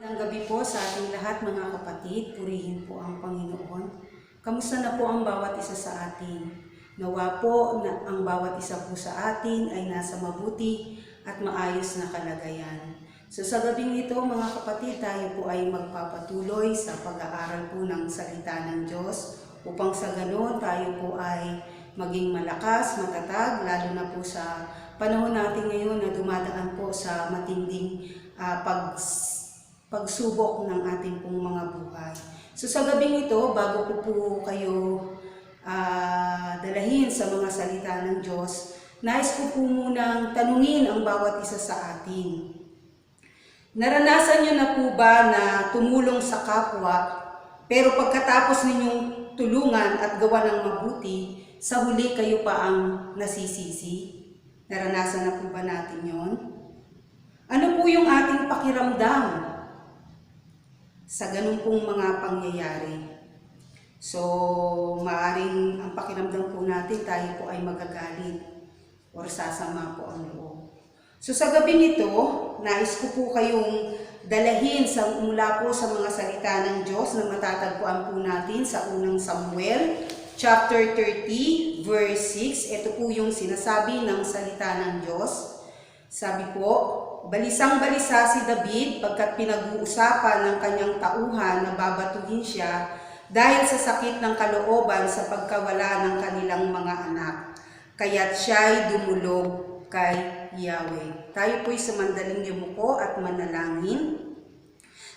Magandang gabi po sa ating lahat mga kapatid, purihin po ang Panginoon. Kamusta na po ang bawat isa sa atin? Nawa po na ang bawat isa po sa atin ay nasa mabuti at maayos na kalagayan. So sa gabing ito mga kapatid, tayo po ay magpapatuloy sa pag-aaral po ng salita ng Diyos upang sa ganoon tayo po ay maging malakas, matatag, lalo na po sa panahon natin ngayon na dumadaan po sa matinding pagsubok ng ating pong mga buhay. So sa gabing ito, bago ko po kayo dalahin sa mga salita ng Diyos, nais ko po munang tanungin ang bawat isa sa atin. Naranasan niyo na po ba na tumulong sa kapwa, pero pagkatapos ninyong tulungan at gawa ng mabuti, sa huli kayo pa ang nasisisi? Naranasan na po ba natin yon? Ano po yung ating pakiramdam sa ganun pong mga pangyayari? So, maaring ang pakiramdam po natin, tayo po ay magagalit or sasama po ang loob. So, sa gabi nito, nais ko po kayong dalahin mula po sa mga salita ng Diyos na matatagpuan po natin sa unang Samuel, chapter 30, verse 6. Ito po yung sinasabi ng salita ng Diyos. Sabi po, balisang-balisa si David pagkat pinag-uusapan ng kanyang tauhan na babatuhin siya dahil sa sakit ng kalooban sa pagkawala ng kanilang mga anak. Kaya't siya'y dumulog kay Yahweh. Tayo po'y samandaling yumuko at manalangin.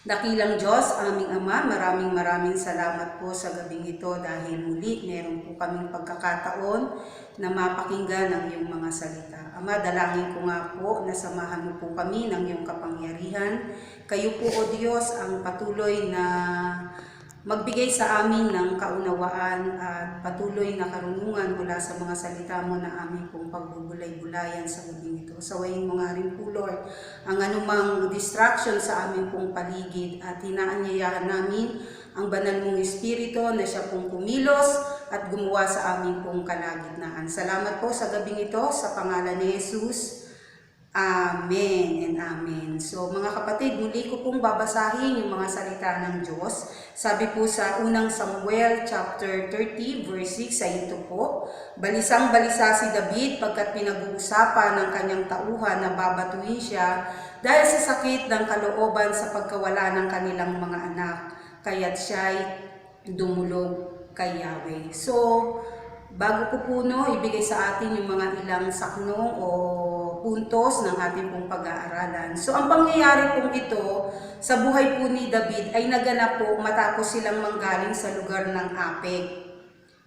Dakilang Diyos, aming Ama, maraming salamat po sa gabing ito dahil muli meron po kaming pagkakataon na mapakinggan ang iyong mga salita. Ama, dalangin ko nga po na samahan mo po kami ng iyong kapangyarihan. Kayo po, O Diyos, ang patuloy na magbigay sa amin ng kaunawaan at patuloy na karunungan mula sa mga salita mo na amin pong pagbubulay-bulayan sa gabing ito. Sawayin mo nga rin po, Lord, ang anumang distraction sa amin pong paligid at hinaanyayahan namin ang banal mong Espiritu na siya pong kumilos at gumawa sa amin pong kalagitnaan. Salamat po sa gabing ito sa pangalan ni Jesus. Amen and amen. So mga kapatid, muli ko pong babasahin yung mga salita ng Diyos. Sabi po sa unang Samuel chapter 30 verse 6 ay ito po, balisang-balisa si David pagkat pinag-uusapan ng kanyang tauhan na babatuhin siya dahil sa sakit ng kalooban sa pagkawala ng kanilang mga anak. Kaya't siya'y dumulog kay Yahweh. So bago ko po ibigay sa atin yung mga ilang saknong o puntos ng ating pong pag-aaralan. So ang pangyayari pong ito sa buhay po ni David ay naganap po matapos silang manggaling sa lugar ng Apeg.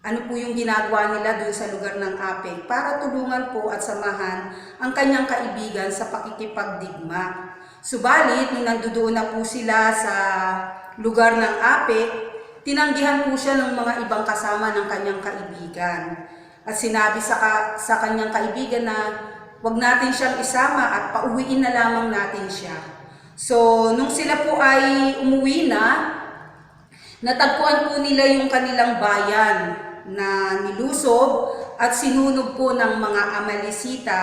Ano po yung ginagawa nila doon sa lugar ng Apeg? Para tulungan po at samahan ang kanyang kaibigan sa pakikipagdigma. Subalit, nung nandoon na po sila sa lugar ng Apeg, tinanggihan po siya ng mga ibang kasama ng kanyang kaibigan. At sinabi sa kanyang kaibigan na huwag natin siyang isama at pauwiin na lamang natin siya. So, nung sila po ay umuwi na, natagpuan po nila yung kanilang bayan na nilusob at sinunog po ng mga Amalesita.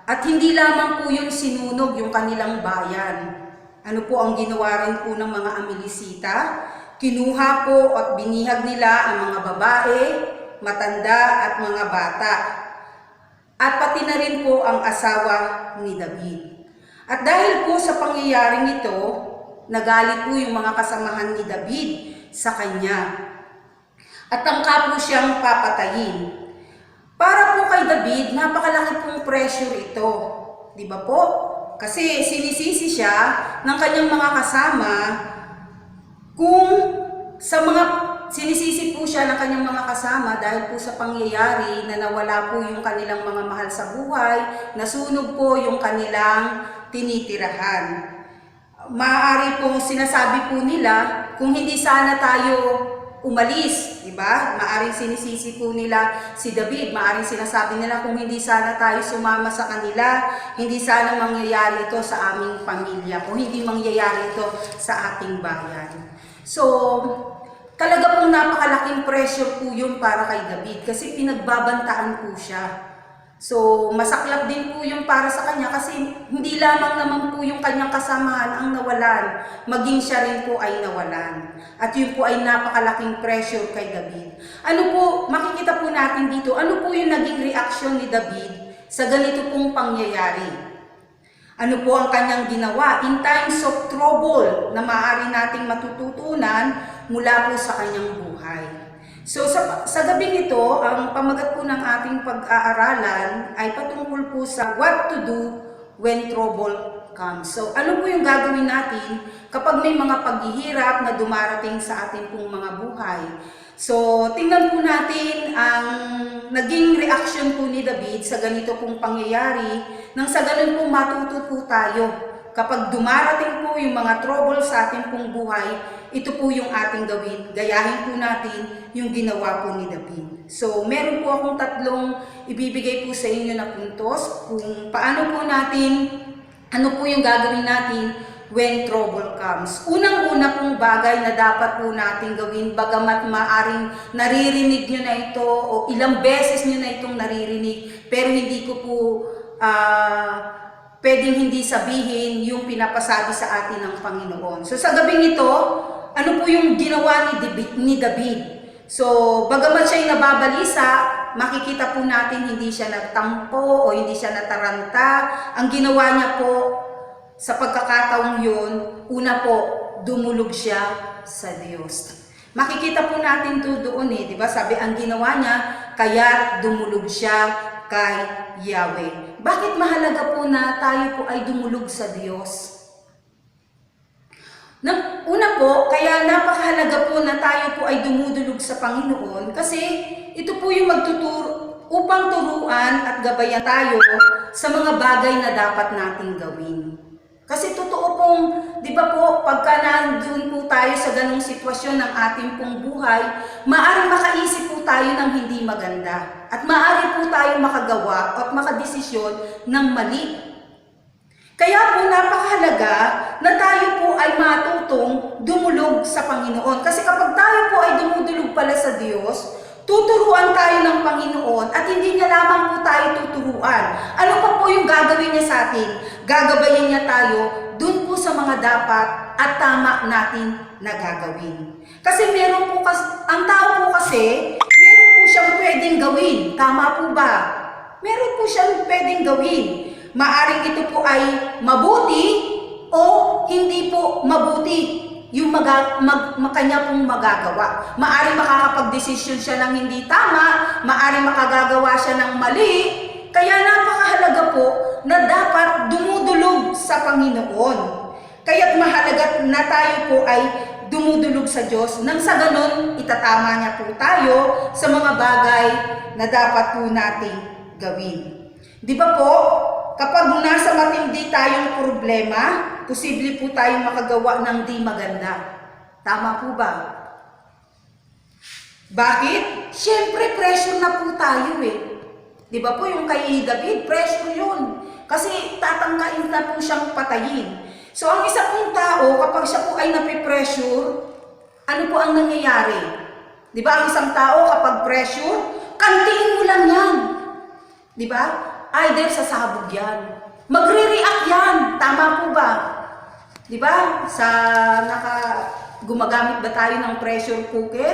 At hindi lamang po yung sinunog yung kanilang bayan. Ano po ang ginawa rin po ng mga Amalesita? Kinuha po at binihag nila ang mga babae, matanda at mga bata. At pati na rin po ang asawa ni David. At dahil po sa pangyayaring ito, nagalit po yung mga kasamahan ni David sa kanya. At tangka po siyang papatayin. Para po kay David, napakalaki pong pressure ito. Di ba po? Kasi sinisisi siya ng kanyang mga kasama kung sa mga sinisisi po siya ng kanyang mga kasama dahil po sa pangyayari na nawala po yung kanilang mga mahal sa buhay, nasunog po yung kanilang tinitirahan. Maaari pong sinasabi po nila kung hindi sana tayo umalis, di ba? Maaring sinisisi po nila si David, maaring sinasabi nila kung hindi sana tayo sumama sa kanila, hindi sana mangyayari ito sa aming pamilya, kung hindi mangyayari ito sa ating bayan. So, talaga pong napakalaking pressure po yun para kay David kasi pinagbabantaan po siya. So, masaklap din po yung para sa kanya kasi hindi lamang naman po yung kanyang kasamahan ang nawalan, maging siya rin po ay nawalan. At yun po ay napakalaking pressure kay David. Ano po, makikita po natin dito, ano po yung naging reaksyon ni David sa ganito pong pangyayari? Ano po ang kanyang ginawa in times of trouble na maaari nating matututunan mula po sa kanyang buhay? So sa gabing ito, ang pamagat po ng ating pag-aaralan ay patungkol po sa what to do when trouble comes. So ano po yung gagawin natin kapag may mga paghihirap na dumarating sa ating pong mga buhay? So tingnan po natin ang naging reaction po ni David sa ganito pong pangyayari nang sa ganun po matuto po tayo. Kapag dumarating po yung mga trouble sa ating pong buhay, ito po yung ating gawin. Gayahin po natin yung ginawa po ni David. So, meron po akong tatlong ibibigay po sa inyo na puntos kung paano po natin, ano po yung gagawin natin when trouble comes. Unang-una pong bagay na dapat po natin gawin, bagamat maaring naririnig nyo na ito o ilang beses nyo na itong naririnig, pero hindi ko po pwedeng hindi sabihin yung pinapasabi sa atin ng Panginoon. So sa gabing ito, ano po yung ginawa ni David? So bagamat siya'y nababalisa, makikita po natin hindi siya nagtampo o hindi siya nataranta. Ang ginawa niya po sa pagkakataong yun, una po, dumulog siya sa Diyos. Makikita po natin doon di ba? Sabi ang ginawa niya, kaya dumulog siya kay Yahweh. Bakit mahalaga po na tayo po ay dumulog sa Diyos? Una po, kaya napakahalaga po na tayo po ay dumudulog sa Panginoon kasi ito po yung upang turuan at gabayan tayo sa mga bagay na dapat nating gawin. Kasi totoo pong, di ba po, pagka nandun po tayo sa ganong sitwasyon ng ating pong buhay, maaaring makaisip po tayo ng hindi maganda. At maaari po tayo makagawa at makadesisyon ng mali. Kaya po napakahalaga na tayo po ay matutong dumulog sa Panginoon. Kasi kapag tayo po ay dumudulog pala sa Diyos, tuturuan tayo ng Panginoon at hindi niya lamang po tayo tuturuan. Ano pa po yung gagawin niya sa atin? Gagabayin niya tayo dun po sa mga dapat at tama natin na gagawin. Kasi meron po ang tao po kasi, meron po siyang pwedeng gawin. Tama po ba? Meron po siyang pwedeng gawin. Maaring ito po ay mabuti o hindi po mabuti yung kanya pong magagawa. Maaring makakapag-desisyon siya ng hindi tama, maaring makagagawa siya ng mali, kaya napakahalaga po na dapat dumudulog sa Panginoon. Kaya't mahalaga na tayo po ay dumudulog sa Diyos nang sa ganon itatama niya po tayo sa mga bagay na dapat po nating gawin. Di ba po, kapag nasa matindi tayong problema, posible po tayong makagawa ng di maganda. Tama po ba? Bakit? Siyempre, pressure na po tayo eh. Di ba po yung kay David, pressure yun. Kasi tatangkain na po siyang patayin. So ang isa pong tao, kapag siya po ay napipressure, ano po ang nangyayari? Di ba ang isang tao kapag pressure, kantiin mo lang yan. Di ba? Either sasabog yan. Magre-react yan. Tama po ba? Di ba? Gumagamit ba tayo ng pressure cooker?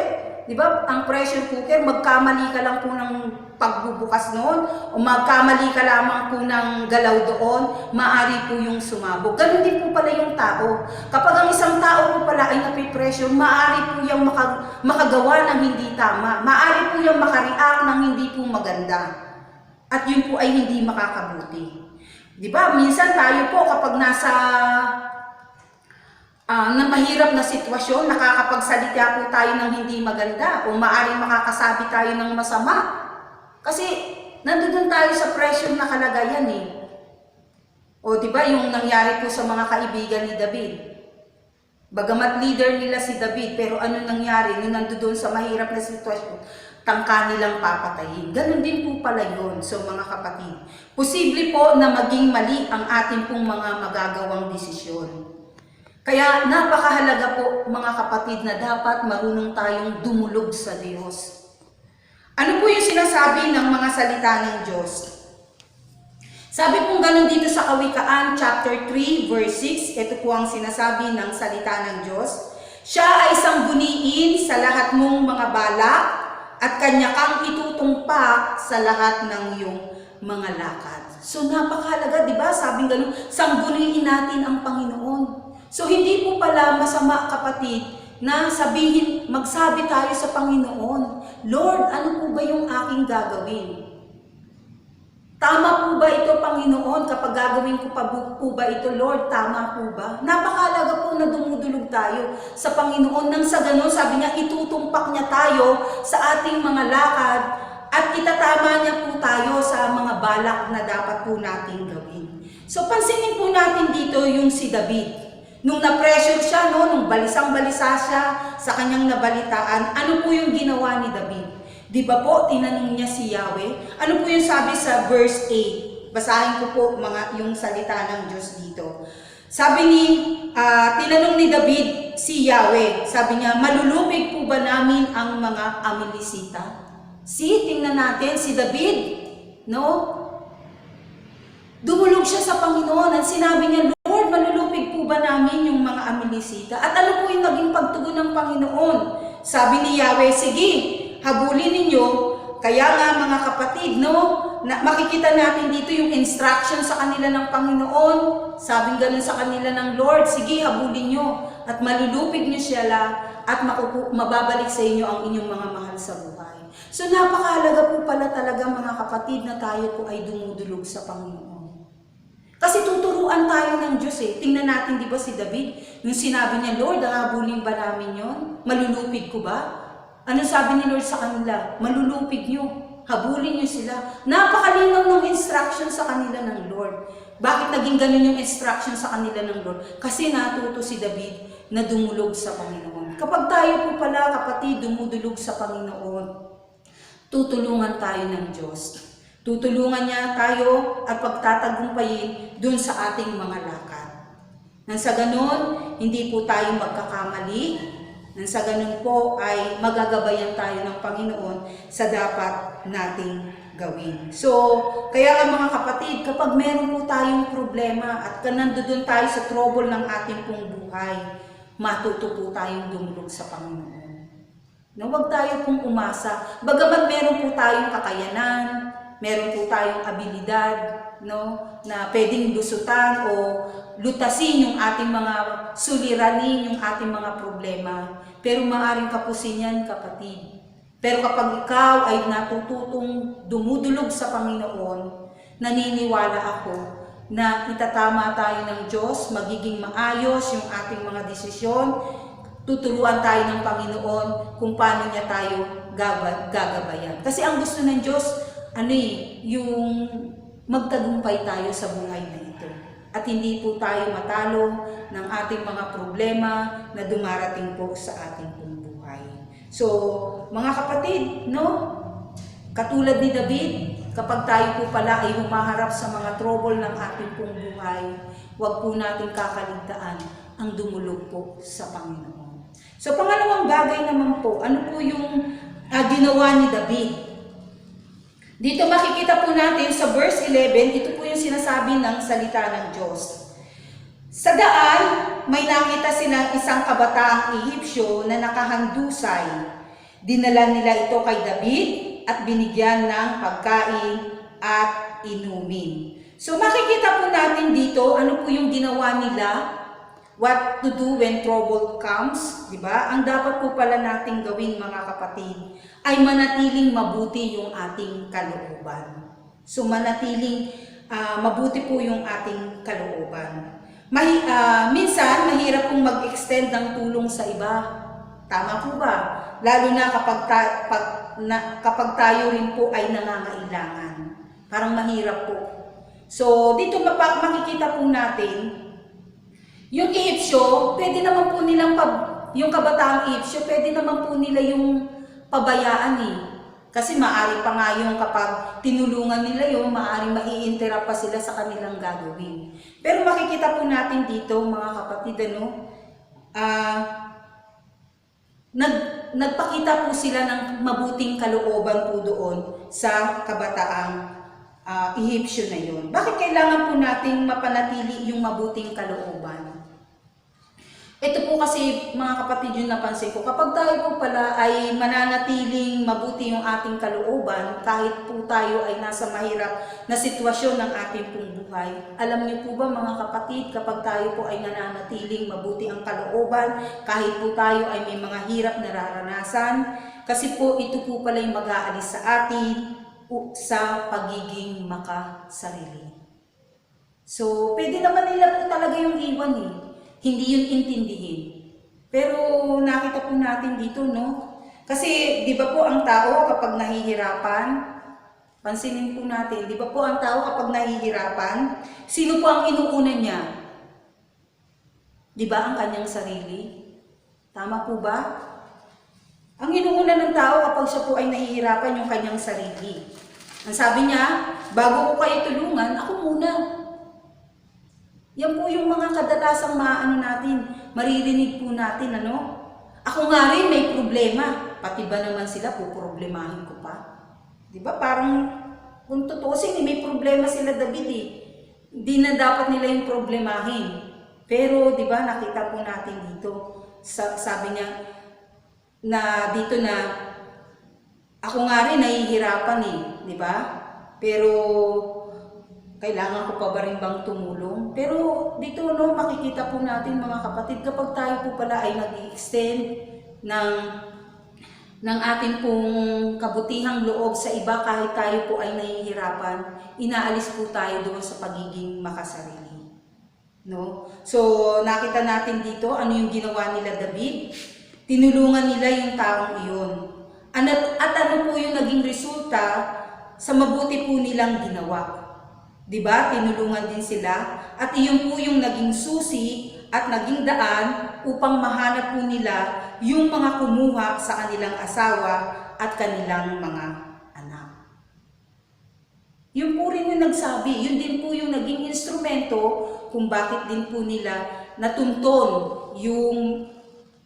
Di ba? Ang pressure cooker, magkamali ka lang po ng pagbubukas noon o magkamali ka lamang po ng galaw doon, maaari po yung sumabog. Ganun din po pala yung tao. Kapag ang isang tao po pala ay napipressure, maaari po yung makagawa ng hindi tama. Maaari po yung makareact ng hindi po maganda. At yun po ay hindi makakabuti. Di ba? Minsan tayo po kapag nasa mahirap na sitwasyon, nakakapagsalita po tayo ng hindi maganda o maaaring makakasabi tayo ng masama. Kasi nandoon tayo sa pressure na kalagayan eh. O di ba yung nangyari po sa mga kaibigan ni David? Bagamat leader nila si David, pero ano nangyari nung nandoon sa mahirap na sitwasyon? Tangka nilang papatayin. Ganon din po pala yun. So mga kapatid, posible po na maging mali ang ating pong mga magagawang desisyon. Kaya napakahalaga po mga kapatid na dapat marunong tayong dumulog sa Diyos. Ano po yung sinasabi ng mga salita ng Diyos? Sabi pong ganun dito sa Kawikaan chapter 3 verse 6, ito po ang sinasabi ng salita ng Diyos. Siya ay sangguniin sa lahat mong mga balak at kanya kang itutumpa sa lahat ng iyong mga lakad. So napakahalaga, di ba? Sabing ganun, sangguniin natin ang Panginoon. So hindi po pala masama, kapatid, na sabihin, magsabi tayo sa Panginoon, Lord, ano po ba yung aking gagawin? Tama po ba ito, Panginoon? Kapag gagawin ko pa po ba ito, Lord, tama po ba? Napakalaga po na dumudulog tayo sa Panginoon. Nang sa ganun, sabi niya, itutumpak niya tayo sa ating mga lakad at itatama niya po tayo sa mga balak na dapat po nating gawin. So, pansinin po natin dito yung si David. Nung na-pressure siya, nung balisang-balisa siya sa kanyang nabalitaan, ano po yung ginawa ni David? Di ba po, tinanong niya si Yahweh? Ano po yung sabi sa verse 8? Basahin ko po yung salita ng Diyos dito. Sabi tinanong ni David si Yahweh. Sabi niya, malulupig po ba namin ang mga Amilisita? Tingnan natin si David, no? Dumulog siya sa Panginoon at sinabi niya, Lord, malulupig po ba namin yung mga Amilisita? At ano po yung naging pagtugon ng Panginoon? Sabi ni Yahweh, sige, habulin ninyo. Kaya nga mga kapatid, makikita natin dito yung instruction sa kanila ng Panginoon. Sabing ganun sa kanila ng Lord, sige, habulin nyo at malulupig nyo siya at mababalik sa inyo ang inyong mga mahal sa buhay. So napakahalaga po pala talaga mga kapatid na tayo po ay dumudulog sa Panginoon. Kasi tuturuan tayo ng Diyos eh. Tingnan natin, di ba si David, nung sinabi niya, Lord, habulin ba namin yon? Malulupig ko ba? Ano sabi ni Lord sa kanila? Malulupig nyo. Habulin nyo sila. Napakalinaw ng instruction sa kanila ng Lord. Bakit naging ganun yung instruction sa kanila ng Lord? Kasi natuto si David na dumulog sa Panginoon. Kapag tayo po pala, kapatid, dumudulog sa Panginoon, tutulungan tayo ng Diyos. Tutulungan niya tayo at pagtatagumpayin dun sa ating mga lakad. Nang sa ganun, hindi po tayo magkakamali. Nang sa ganun po ay magagabayan tayo ng Panginoon sa dapat nating gawin. So, kaya nga mga kapatid, kapag meron po tayong problema at nandoon tayo sa trouble ng ating pong buhay, matuto po tayong dumulog sa Panginoon. Huwag tayo pong umasa. Bagamat meron po tayong kakayanan, meron po tayong abilidad, na pwedeng lusutan o lutasin yung ating mga suliranin, yung ating mga problema. Pero maaaring kapusin yan, kapatid. Pero kapag ikaw ay natututong dumudulog sa Panginoon, naniniwala ako na itatama tayo ng Diyos, magiging maayos yung ating mga desisyon, tuturuan tayo ng Panginoon kung paano niya tayo gagabayan. Kasi ang gusto ng Diyos, yung magtagumpay tayo sa buhay na ito. At hindi po tayo matalo ng ating mga problema na dumarating po sa ating pong buhay. So, mga kapatid, katulad ni David, kapag tayo po pala ay humaharap sa mga trouble ng ating pong buhay, huwag po natin kakaligtaan ang dumulog po sa Panginoon. So, pangalawang bagay naman po, ano po yung ginawa ni David? Dito makikita po natin sa verse 11, ito po yung sinasabi ng salita ng Diyos. Sa daan, may nakita silang isang kabataang Ehipsyo na nakahandusay. Dinala nila ito kay David at binigyan ng pagkain at inumin. So makikita po natin dito ano po yung ginawa nila, what to do when trouble comes, di ba? Ang dapat po pala nating gawin mga kapatid ay manatiling mabuti yung ating kalooban. So manatiling mabuti po yung ating kalooban. Minsan mahirap pong mag-extend ng tulong sa iba. Tama po ba? Lalo na kapag tayo rin po ay nangangailangan. Parang mahirap po. So dito makikita po natin yung Ehipsyo, pwede naman po nilang, yung kabataang Ehipsyo, pwede naman po nila yung pabayaan eh. Kasi maaari pa nga yung kapag tinulungan nila yung maaari maiintera pa sila sa kanilang gagawin. Pero makikita po natin dito mga kapatid, nagpakita po sila ng mabuting kalooban po doon sa kabataang Ehipsyo na yun. Bakit kailangan po nating mapanatili yung mabuting kalooban? Ito po kasi mga kapatid yung napansin ko, kapag tayo po pala ay mananatiling mabuti yung ating kalooban, kahit po tayo ay nasa mahirap na sitwasyon ng ating pong buhay. Alam niyo po ba mga kapatid, kapag tayo po ay nananatiling mabuti ang kalooban, kahit po tayo ay may mga hirap na nararanasan, kasi po ito po pala yung mag-aalis sa atin sa pagiging makasarili. So, pwede naman nila po talaga yung iwan eh. Hindi yun intindihin. Pero nakita po natin dito, no? Kasi, di ba po ang tao kapag nahihirapan, pansinin po natin, di ba po ang tao kapag nahihirapan, sino po ang inuuna niya? Di ba ang kanyang sarili? Tama po ba? Ang inuuna ng tao kapag siya po ay nahihirapan yung kanyang sarili. Ang sabi niya, bago ko kayo tulungan, ako muna. Yan po yung mga kadalasang natin, maririnig po natin, ano? Ako nga rin may problema, pati ba naman sila puproblemahin ko pa? Di ba parang, kung tutusin, may problema sila David eh. Hindi na dapat nila yung problemahin. Pero di ba nakita po natin dito, sabi niya, na dito na, ako nga rin nahihirapan eh, di ba? Pero, kailangan ko pa ba rin bang tumulong? Pero dito no, makikita po natin mga kapatid, kapag tayo po pala ay nag-i-extend ng ating pong kabutihang loob sa iba kahit tayo po ay nahihirapan, inaalis po tayo doon sa pagiging makasarili. No? So nakita natin dito ano yung ginawa nila David. Tinulungan nila yung taong iyon. At ano po yung naging resulta sa mabuti po nilang ginawa. Diba? Tinulungan din sila at iyon po yung naging susi at naging daan upang mahanap po nila yung mga kumuha sa kanilang asawa at kanilang mga anak. Yun po rin yung nagsabi, yun din po yung naging instrumento kung bakit din po nila natunton yung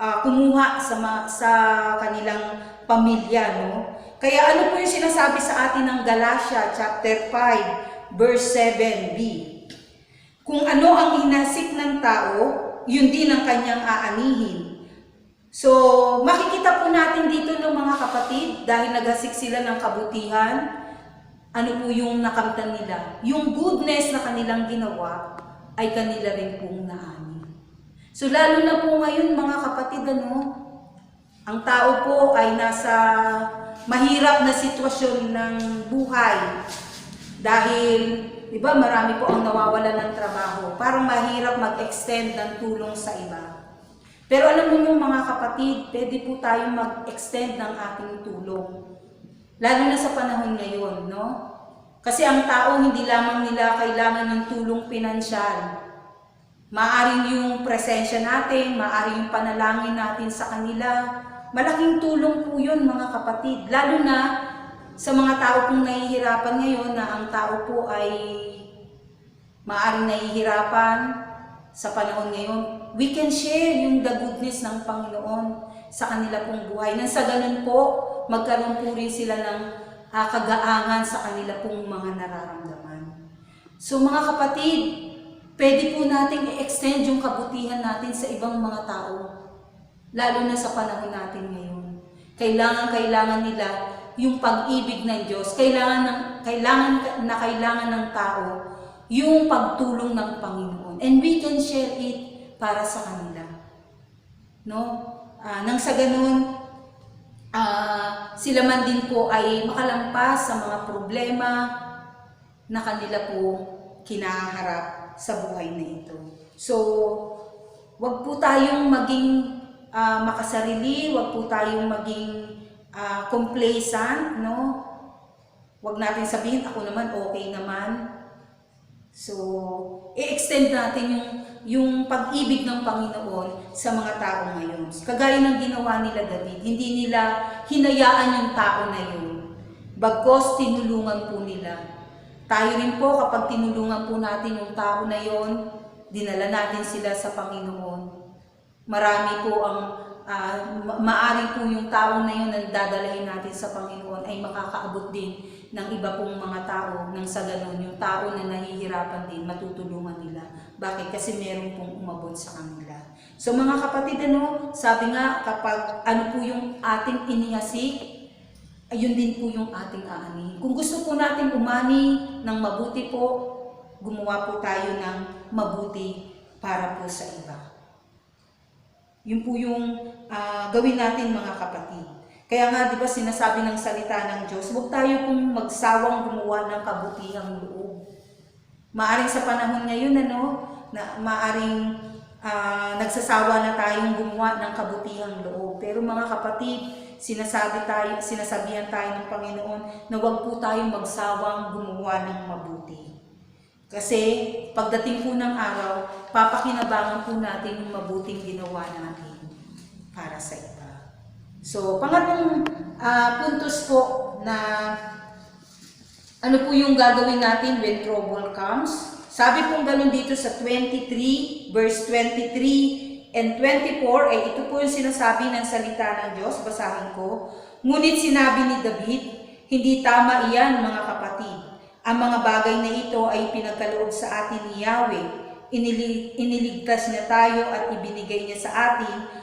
kumuha sa kanilang pamilya. No? Kaya ano po yung sinasabi sa atin ng Galatia chapter 5, verse 7b. Kung ano ang hinasik ng tao, yun din ang kanyang aanihin. So, makikita po natin dito ng mga kapatid, dahil naghasik sila ng kabutihan, ano po yung nakamtan nila? Yung goodness na kanilang ginawa, ay kanila rin pong naani. So, lalo na po ngayon mga kapatid, ang tao po ay nasa mahirap na sitwasyon ng buhay. Dahil, di ba, marami po ang nawawalan ng trabaho. Parang mahirap mag-extend ng tulong sa iba. Pero alam niyo mga kapatid, pwede po tayong mag-extend ng ating tulong. Lalo na sa panahon ngayon, no? Kasi ang tao hindi lamang nila kailangan ng tulong pinansyal. Maaring yung presensya natin, maaring yung panalangin natin sa kanila. Malaking tulong po yun mga kapatid. Lalo na sa mga tao pong nahihirapan ngayon na ang tao po ay maaaring nahihirapan sa panahon ngayon, we can share yung the goodness ng Panginoon sa kanila pong buhay. Nang sa ganun po, magkaroon po rin sila ng kagaangan sa kanila pong mga nararamdaman. So mga kapatid, pwede po nating i-extend yung kabutihan natin sa ibang mga tao, lalo na sa panahon natin ngayon. Kailangan nila yung pag-ibig ng Diyos, kailangan ng tao yung pagtulong ng Panginoon. And we can share it para sa kanila. No? Nang sa ganun, sila man din po ay makalampas sa mga problema na kanila po kinaharap sa buhay na ito. So, wag po tayong maging makasarili, wag po tayong maging complacent, no? Wag natin sabihin, ako naman, okay naman. So, i-extend natin yung pag-ibig ng Panginoon sa mga tao ngayon. Kagaya ng ginawa nila David, hindi nila hinayaan yung tao na yun. Bagkos tinulungan po nila. Tayo rin po, kapag tinulungan po natin yung tao na yun, dinala natin sila sa Panginoon. Marami po ang maaari po yung taong na yun na dadalahin natin sa Panginoon ay makakaabot din ng iba pong mga tao nang sa ganun, yung tao na nahihirapan din, matutulungan nila. Bakit? Kasi meron pong umabot sa kanila. So mga kapatid, sabi nga kapag ano po yung ating inihasik, ayun din po yung ating aanihin. Kung gusto po natin umani ng mabuti po, gumawa po tayo ng mabuti para po sa iba. Yun po yung gawin natin mga kapatid. Kaya nga, di ba, sinasabi ng salita ng Diyos, huwag tayo pong magsawang gumawa ng kabutihang loob. Maaring sa panahon ngayon, na maaring nagsasawa na tayong gumawa ng kabutihang loob. Pero mga kapatid, sinasabihan tayo ng Panginoon na huwag po tayong magsawang gumawa ng mabuti. Kasi pagdating po ng araw, papakinabangan po natin yung mabuting ginawa natin para sa iba. So, pangatlong puntos po na ano po yung gagawin natin when trouble comes. Sabi pong ganun dito sa 23, verse 23 and 24, ay ito po yung sinasabi ng salita ng Diyos. Basahin ko. Ngunit sinabi ni David, hindi tama iyan mga kapatid. Ang mga bagay na ito ay pinagkaloob sa atin ni Yahweh. Iniligtas niya tayo at ibinigay niya sa atin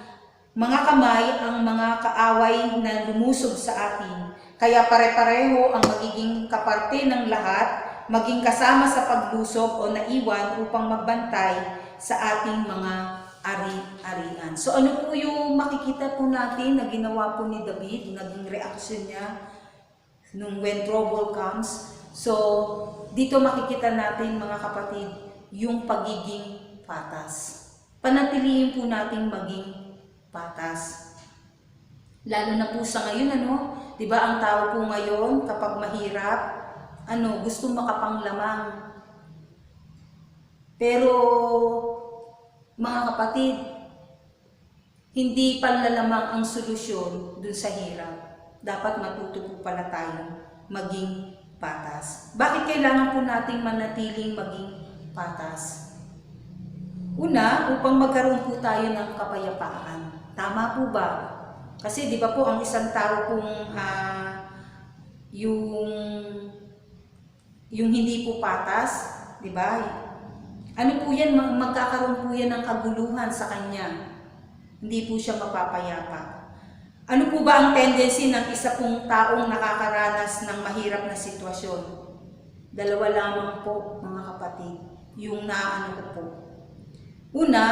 mga kamay ang mga kaaway na lumusog sa atin. Kaya pare-pareho ang magiging kaparte ng lahat, maging kasama sa paglusob o naiwan upang magbantay sa ating mga ari-arian. So ano po yung makikita po natin na ginawa po ni David, naging reaksyon niya nung when trouble comes. So dito makikita natin mga kapatid yung pagiging patas. Panatilihin po natin maging patas. Lalo na po sa ngayon, di ba ang tao po ngayon kapag mahirap, gusto makapanglamang. Pero mga kapatid, hindi panlalamang ang solusyon dun sa hirap. Dapat matuto po pala tayo maging patas. Bakit kailangan po nating manatiling maging patas? Una, upang magkaroon po tayo ng kapayapaan. Tama po ba? Kasi di ba po ang isang tao kung yung hindi po patas, di ba? Ano po yan, magkakaroon po yan ng kaguluhan sa kanya. Hindi po siya mapapayapa. Ano po ba ang tendency ng isa pong taong nakakaranas ng mahirap na sitwasyon? Dalawa lamang po mga kapatid, yung naano ko po. Una,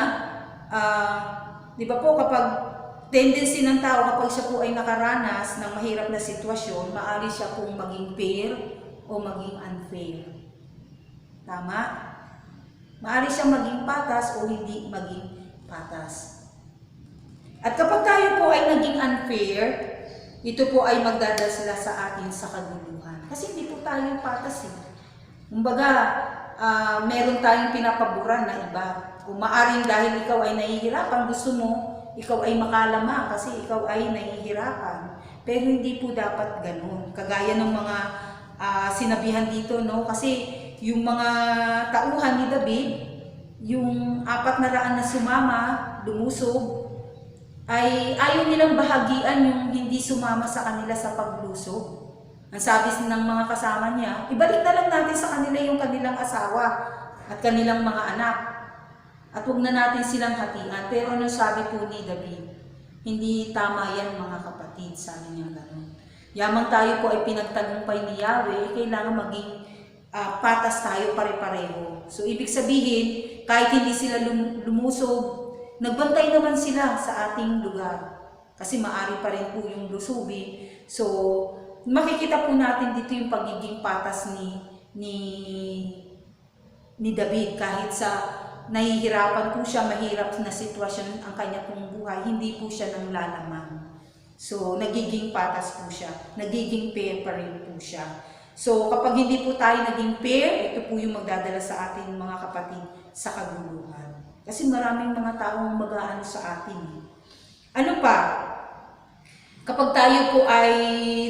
di ba po kapag tendency ng tao kapag siya po ay nakaranas ng mahirap na sitwasyon, maaari siya pong maging fair o maging unfair. Tama? Maaari siyang maging patas o hindi maging patas. At kapag tayo po ay naging unfair, ito po ay magdadala sa atin sa kaguluhan. Kasi hindi po tayo patas eh. Kumbaga, meron tayong pinapaboran na iba. Kung maaring dahil ikaw ay nahihirapan, gusto mo, ikaw ay makalama kasi ikaw ay nahihirapan. Pero hindi po dapat ganun. Kagaya ng mga sinabihan dito, kasi yung mga tauhan ni David, yung 400 na sumama, lumusog, ay ayaw nilang bahagian yung hindi sumama sa kanila sa paglusob. Ang sabi ng mga kasama niya, ibalik na lang natin sa kanila yung kanilang asawa at kanilang mga anak. At huwag na natin silang hatian. Pero ano sabi po ni David? Hindi tama yan mga kapatid, sabi niya gano'n. Yamang tayo po ay pinagtagumpay ni Yahweh, kailangan maging patas tayo pare-pareho. So ibig sabihin, kahit hindi sila lumusob, nagbantay naman sila sa ating lugar. Kasi maari pa rin po yung lusubi. So makikita po natin dito yung pagiging patas ni David. Kahit sa nahihirapan po siya, mahirap na sitwasyon ang kanya pong buhay, hindi po siya nang lalamang. So nagiging patas po siya, nagiging fair pa rin po siya. So kapag hindi po tayo naging fair, ito po yung magdadala sa atin mga kapatid sa kaguluhan. Kasi maraming mga taong mag-aano sa atin. Ano pa? Kapag tayo po ay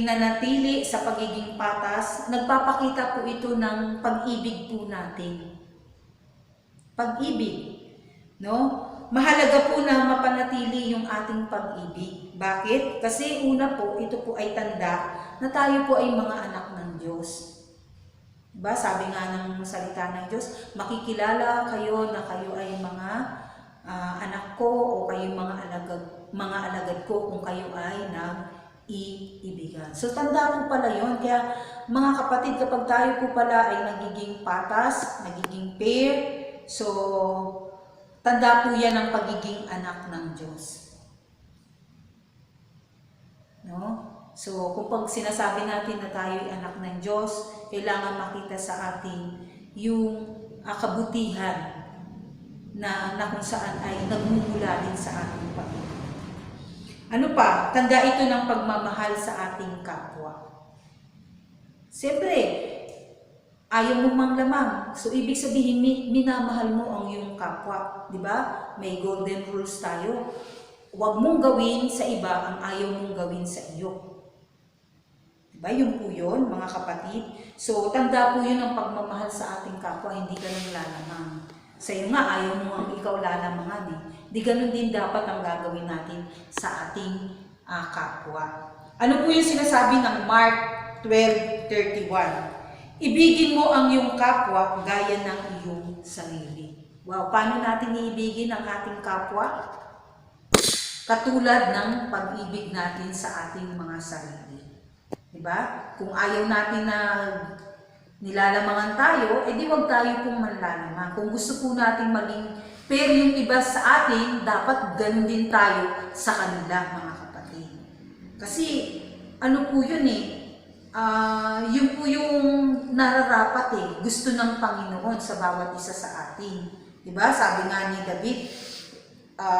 nanatili sa pagiging patas, nagpapakita po ito ng pag-ibig po natin. Pag-ibig, mahalaga po na mapanatili yung ating pag-ibig. Bakit? Kasi una po, ito po ay tanda na tayo po ay mga anak ng Diyos. Diba? Sabi nga ng salita ng Diyos, makikilala kayo na kayo ay mga anak ko o kayo mga alagad ko kung kayo ay nag-iibigan. So tanda po pala yun. Kaya mga kapatid, kapag tayo po pala ay nagiging patas, nagiging pair, so tanda po yan ang pagiging anak ng Diyos. No? So, kung pag sinasabi natin na tayo ay anak ng Diyos, kailangan makita sa atin yung kabutihan na kung saan ay nagmumula din sa ating Panginoon. Ano pa? Tanda ito ng pagmamahal sa ating kapwa. Siyempre, ayaw mo manglamang. So, ibig sabihin, minamahal mo ang iyong kapwa. Diba? May golden rules tayo. Huwag mong gawin sa iba ang ayaw mong gawin sa iyo. Diba? Yun po yun, mga kapatid. So, tanda po yun ang pagmamahal sa ating kapwa, hindi ka lang lalamang. Sa iyo nga, ayaw mo ang ikaw lalamangan eh. Di ganun din dapat ang gagawin natin sa ating kapwa. Ano po yung sinasabi ng Mark 12:31? Ibigin mo ang iyong kapwa gaya ng iyong sarili. Wow, paano natin iibigin ang ating kapwa? Katulad ng pag-ibig natin sa ating mga sarili. Diba? Kung ayaw natin na nilalamangan tayo, edi wag tayo pong manlalamang. Kung gusto po natin maging fair yung iba sa atin, dapat ganun din tayo sa kanila, mga kapatid. Kasi, ano po yun eh, yun po yung nararapat eh, gusto ng Panginoon sa bawat isa sa atin. Diba? Sabi nga ni David,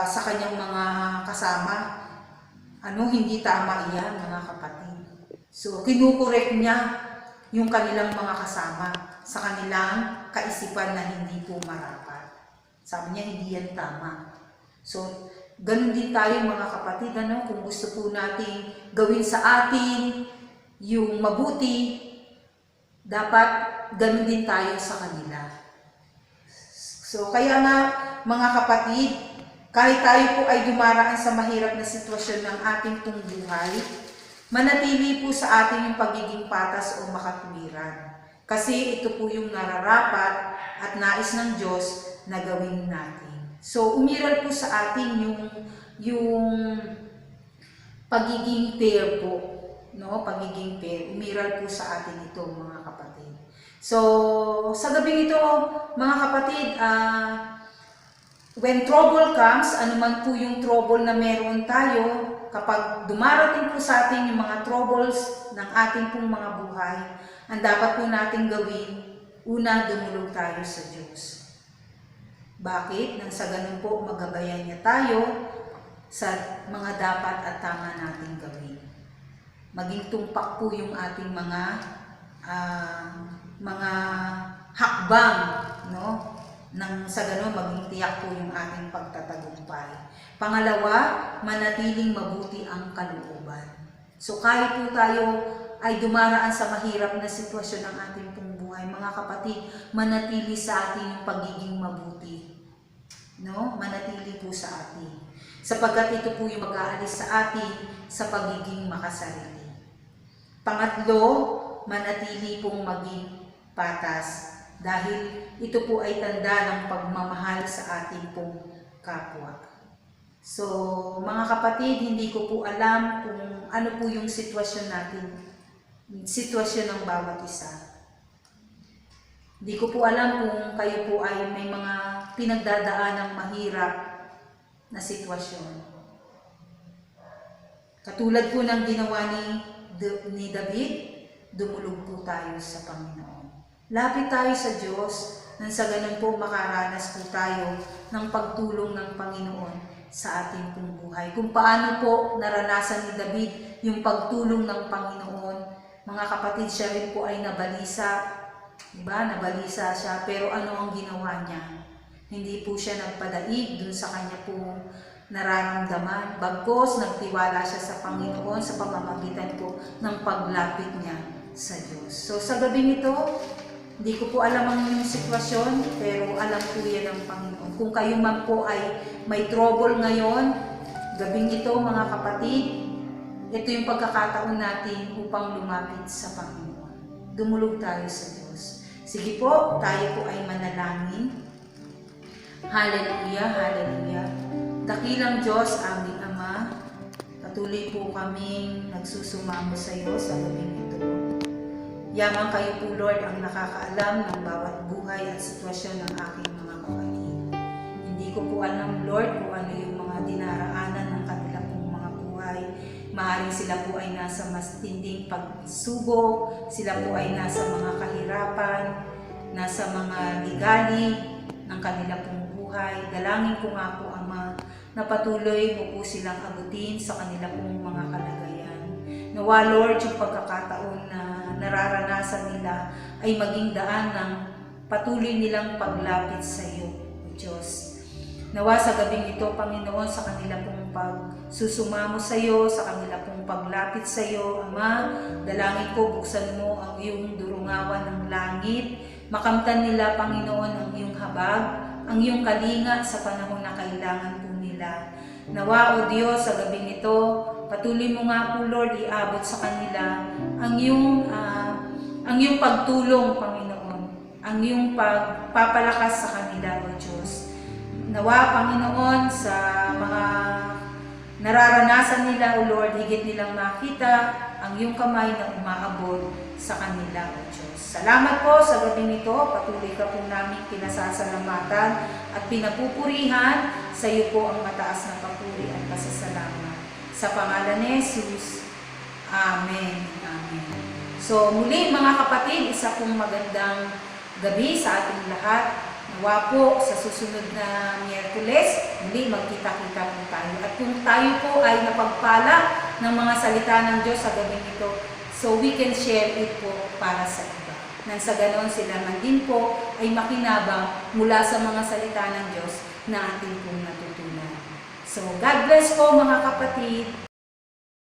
sa kanyang mga kasama, hindi tama iyan, mga kapatid. So, kinukorek niya yung kanilang mga kasama sa kanilang kaisipan na hindi po marapat. Sabi niya, hindi yan tama. So, ganun din tayo mga kapatid, kung gusto po natin gawin sa atin yung mabuti, dapat ganun din tayo sa kanila. So, kaya nga mga kapatid, kahit tayo po ay dumaraan sa mahirap na sitwasyon ng ating pong buhay, manatili po sa atin yung pagiging patas o makatuwiran. Kasi ito po yung nararapat at nais ng Diyos na gawin natin. So, umiral po sa atin yung pagiging fair po. No? Pagiging fair. Umiral po sa atin ito, mga kapatid. So, sa gabing ito, mga kapatid, when trouble comes, anuman po yung trouble na meron tayo, kapag dumarating po sa atin yung mga troubles ng ating pong mga buhay, ang dapat po natin gawin, una, dumulog tayo sa Diyos. Bakit? Nang sa ganun po, magabayan niya tayo sa mga dapat at tama nating gawin. Maging tumpak po yung ating mga hakbang, no? Nang sa ganun, maging tiyak po yung ating pagtatagumpay. Pangalawa, manatiling mabuti ang kalooban. So kahit po tayo ay dumaraan sa mahirap na sitwasyon ng ating pong buhay, mga kapatid, manatili sa atin yung pagiging mabuti. No? Manatili po sa atin. Sapagkat ito po yung mag-aalis sa atin sa pagiging makasarili. Pangatlo, manatili pong maging patas. Dahil ito po ay tanda ng pagmamahal sa ating pong kapwa. So, mga kapatid, hindi ko po alam kung ano po yung sitwasyon natin, sitwasyon ng bawat isa. Hindi ko po alam kung kayo po ay may mga pinagdadaanang mahirap na sitwasyon. Katulad po ng ginawa ni David, dumulog po tayo sa Panginoon. Lapit tayo sa Diyos, nang sa ganun po makaranas po tayo ng pagtulong ng Panginoon sa ating pong buhay. Kung paano po naranasan ni David yung pagtulong ng Panginoon, mga kapatid, siya rin po ay nabalisa. Diba? Nabalisa siya, pero ano ang ginawa niya? Hindi po siya nagpadaig dun sa kanya pong nararamdaman. Bagkos, nagtiwala siya sa Panginoon sa pamamagitan po ng paglapit niya sa Diyos. So sa gabing ito, Hindi ko po alam ang inyong sitwasyon, pero alam po yan ng Panginoon. Kung kayo man po ay may trouble ngayon, gabing ito mga kapatid, ito yung pagkakataon natin upang lumapit sa Panginoon. Dumulog tayo sa Diyos. Sige po, tayo po ay manalangin. Hallelujah, hallelujah. Dakilang Diyos, aming Ama, patuloy po kaming nagsusumamo sa iyo sa gabing ito. Yaman kayo po, Lord, ang nakakaalam ng bawat buhay at sitwasyon ng aking mga kapatid. Hindi ko po alam, Lord, kung ano yung mga dinaraanan ng kanila pong mga buhay. Maaaring sila po ay nasa mas tinding pagsubok, sila po ay nasa mga kahirapan, nasa mga ligali ng kanila pong buhay. Dalangin ko nga po, Ama, na patuloy mo po silang abutin sa kanila pong mga kalagayan. Nawa, Lord, yung pagkakataon na nararanasan nila ay maging daan ng patuloy nilang paglapit sa iyo, O Diyos. Nawa sa gabing ito, Panginoon, sa kanila pong pagsusumamo sa iyo, sa kanila pong paglapit sa iyo, Ama, dalangin ko, buksan mo ang iyong durungawan ng langit, makamtan nila, Panginoon, ang iyong habag, ang iyong kalinga sa panahon na kailangan po nila. Nawa, O Diyos, sa gabing ito, patuloy mo nga po, Lord, iabot sa kanila ang iyong pagtulong, Panginoon, ang iyong pagpapalakas sa kanila, O Diyos. Nawa, Panginoon, sa mga nararanasan nila, O Lord, higit nilang makita ang iyong kamay na umaabot sa kanila, O Diyos. Salamat po sa gabing ito. Patuloy ka po namin pinasasalamatan at pinapupurihan. Sa iyo po ang mataas na papuri at pasasalamat. Sa pangalan ni Jesus. Amen. Amen. So muli mga kapatid, isa pong magandang gabi sa ating lahat. Nawa po sa susunod na Miyerkules, muli magkita-kita po tayo. At kung tayo po ay napagpala ng mga salita ng Diyos sa gabing ito, so we can share it po para sa iba. Nang sa ganon sila man din po ay makinabang mula sa mga salita ng Diyos na ating pong natutunan. So God bless po mga kapatid.